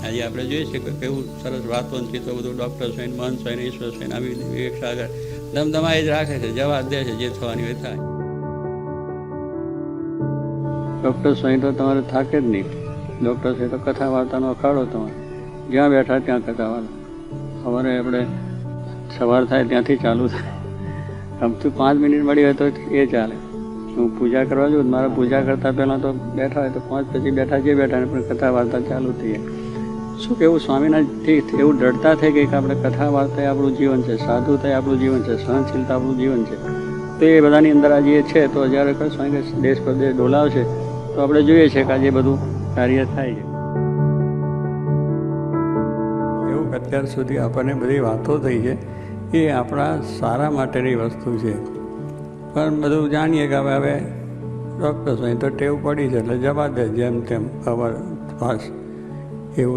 આજે આપણે જોઈએ છીએ કે કેવું સરસ વાતોચીતો બધું ડૉક્ટર સ્વાઈન મહંત સ્વાઈન ઈશ્વર સ્વાઈન આવી વિવેક સાગર ધમધમાઈ જ રાખે છે, જવાબ દે છે, જે થવાની હોય થાય. ડૉક્ટર સ્વાઈન તો તમારે થાકે જ નહીં. ડૉક્ટર સ્વાઈન તો કથા વાર્તાનો અખાડો તમારે, જ્યાં બેઠા ત્યાં કથા વાર્તા. સવારે આપણે સવાર થાય ત્યાંથી ચાલુ થાય. ગમતું 5 મિનિટ મળી હોય તો એ ચાલે. હું પૂજા કરવા જાઉં, મારે પૂજા કરતાં પહેલાં તો બેઠા હોય તો 5 પછી બેઠા જે બેઠા ને પણ કથા વાર્તા ચાલુ થઈ જાય. શું કહેવું, સ્વામિનારાયણથી એવું દૃઢતા થઈ ગઈ કે આપણે કથા વાર્તા આપણું જીવન છે, સાધુતા આપણું જીવન છે, સહનશીલતા આપણું જીવન છે. તો એ બધાની અંદર આજે છે. તો જ્યારે કોઈ સ્વામી દેશ પ્રદેશ ડોલાવશે તો આપણે જોઈએ છીએ કે આજે બધું કાર્ય થાય છે. એવું અત્યાર સુધી આપણને બધી વાતો થઈ છે એ આપણા સારા માટેની વસ્તુ છે. પણ બધું જાણીએ કે હવે ડૉક્ટર સ્વામી તો ટેવ પડી છે એટલે જવા દે જેમ તેમ ખબર પાસ એવું